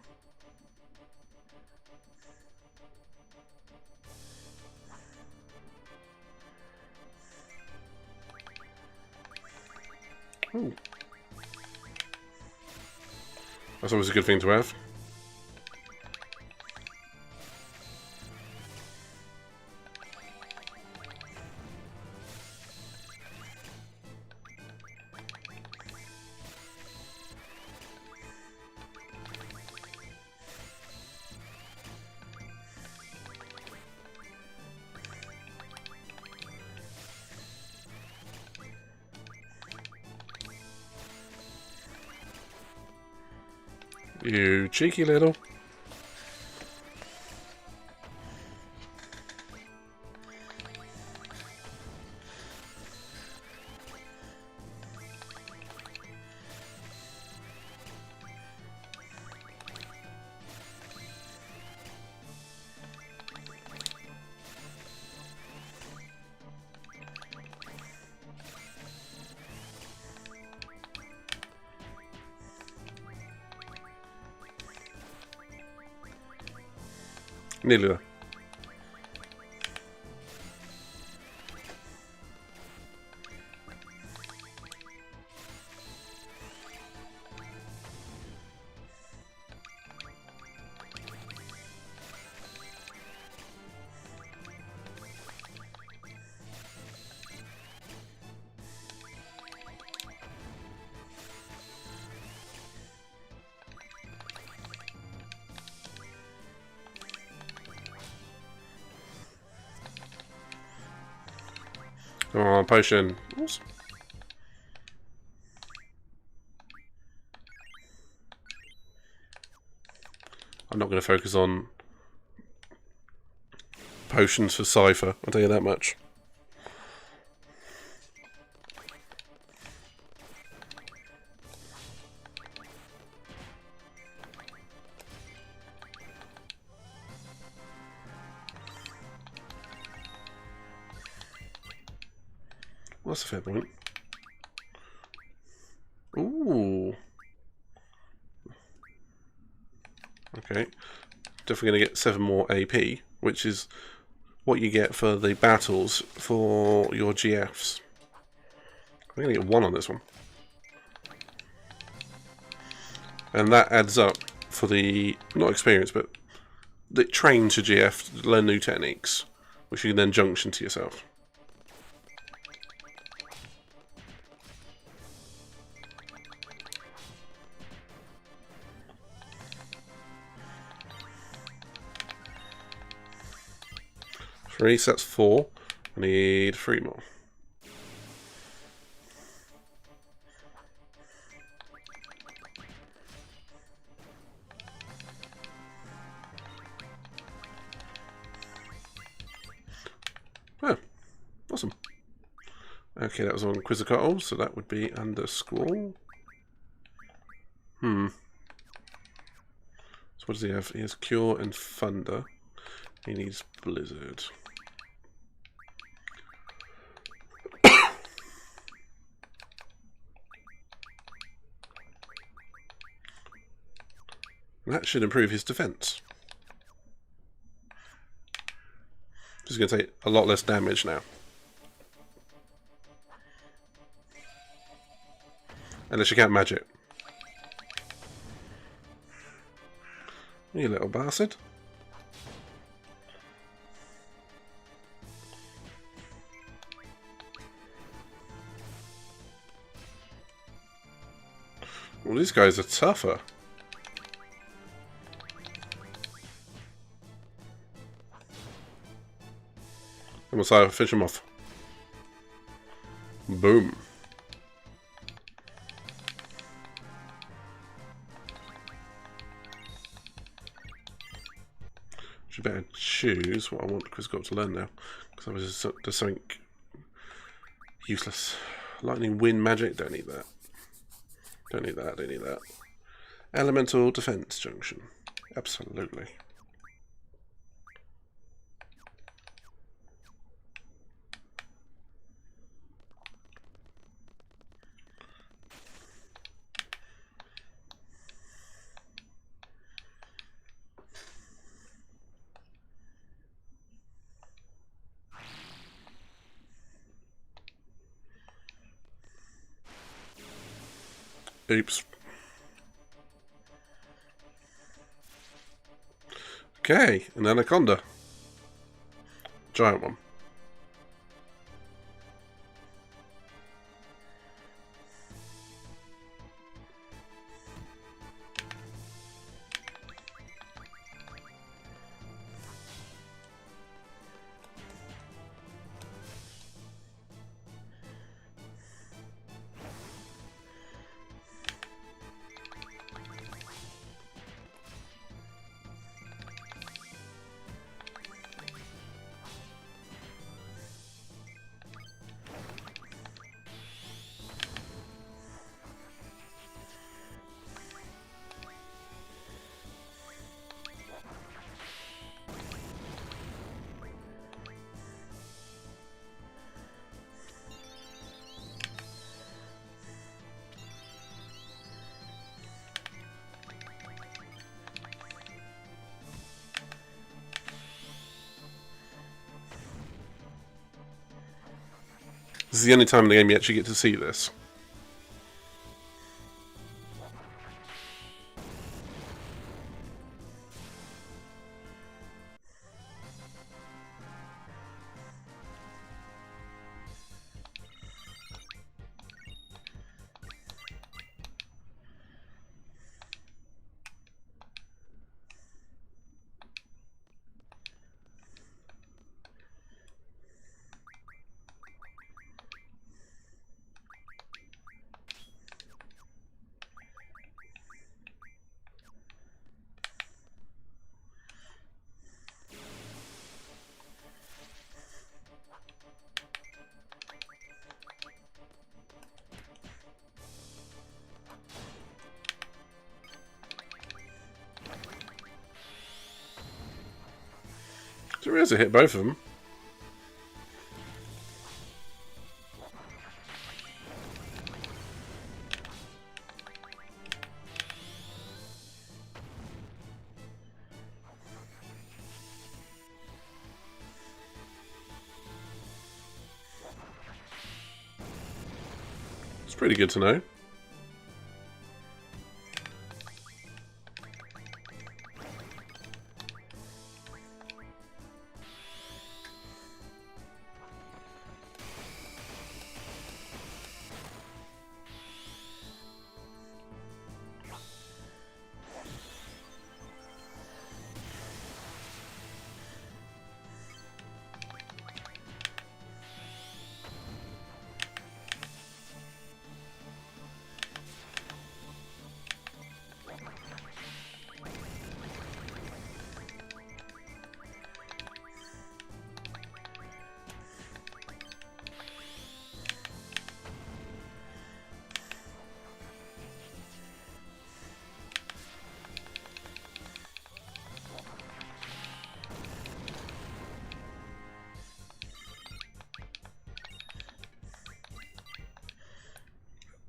Speaker 1: Ooh. That's always a good thing to have. You cheeky little. Nearly there. Come on, potion. Oops. I'm not going to focus on potions for Cypher, I'll tell you that much. Well, that's a fair point. Ooh. Okay. Definitely going to get 7 more AP, which is what you get for the battles for your GFs. I'm going to get 1 on this one. And that adds up for the, not experience, but it trains your GF to learn new techniques, which you can then junction to yourself. Three, so that's 4. I need 3 more. Oh, awesome. Okay, that was on Quizzical, so that would be under Squall. So what does he have? He has Cure and Thunder. He needs Blizzard. That should improve his defense. He's going to take a lot less damage now. Unless you can't magic. You little bastard. Well, these guys are tougher. I'm gonna finish him off. Boom. Should better choose what I want Quizzical to learn now, because I was just something useless. Lightning wind magic. Don't need that. Don't need that. Don't need that. Elemental defense junction. Absolutely. Oops. Okay, an anaconda. Giant one. This is the only time in the game you actually get to see this. There is a hit both of them. It's pretty good to know.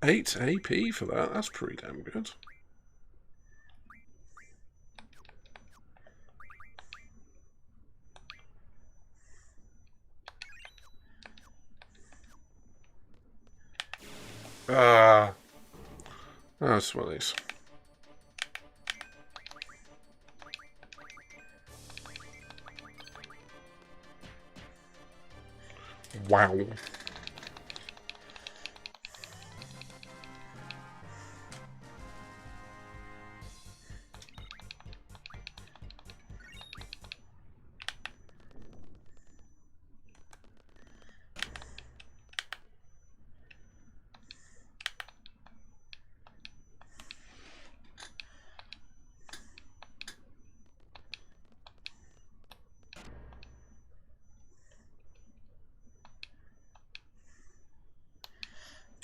Speaker 1: Eight AP for that. That's pretty damn good. That's one of these. Wow.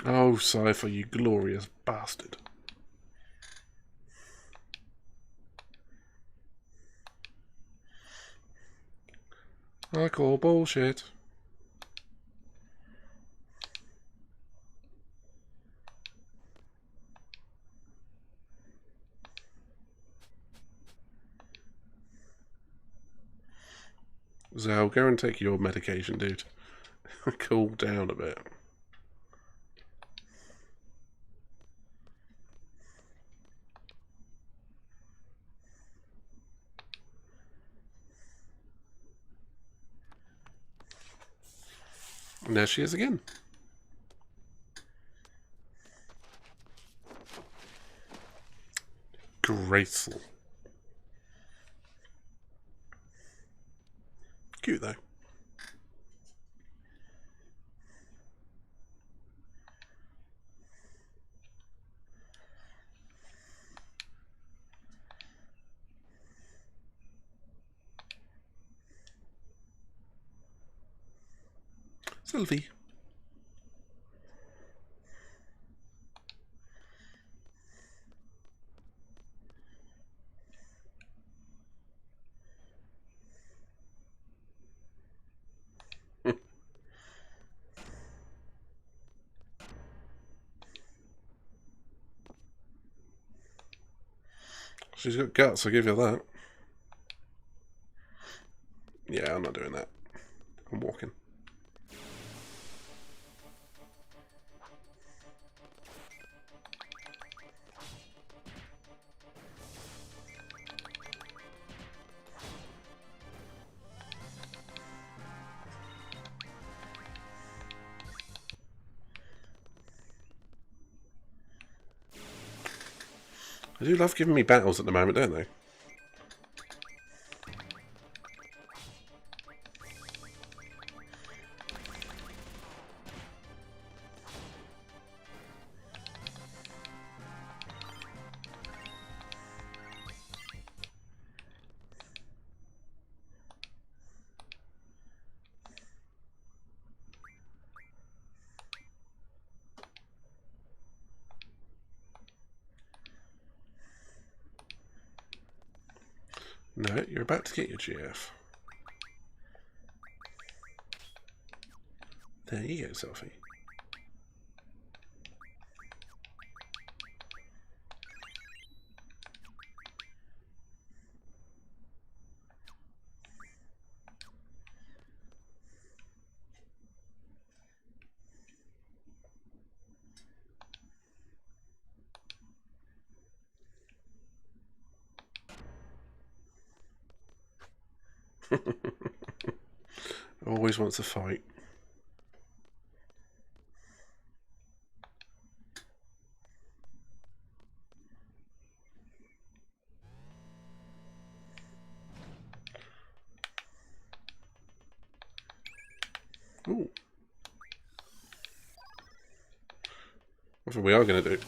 Speaker 1: Oh, Cypher, you glorious bastard. I call bullshit. Zell, go and take your medication, dude. Cool down a bit. And there she is again. Graceful. Cute though. Sylvie. She's got guts, I'll give you that. Yeah, I'm not doing that. I'm walking. They do love giving me battles at the moment, don't they? No, you're about to get your GF. There you go, Sophie. Always wants to fight. Ooh. What we are going to do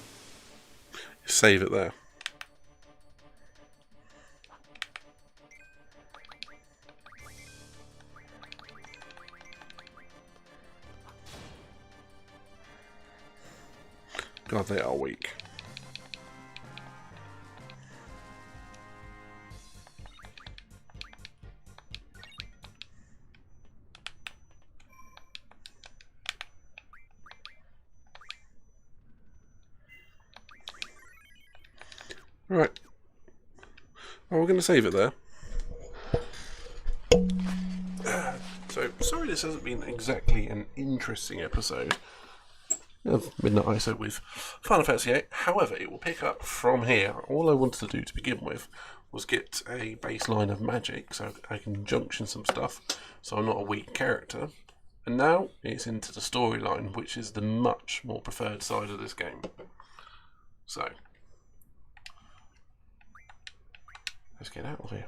Speaker 1: is save it there. God, they are weak. Right. Well, we're going to save it there. So, sorry this hasn't been exactly an interesting episode of Midnight ISO with Final Fantasy VIII. However, it will pick up from here. All I wanted to do to begin with was get a baseline of magic so I can junction some stuff so I'm not a weak character. And now it's into the storyline, which is the much more preferred side of this game. So, let's get out of here.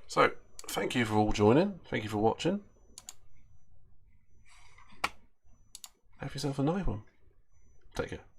Speaker 1: So, thank you for all joining. Thank you for watching. Have yourself a nice one. Take care.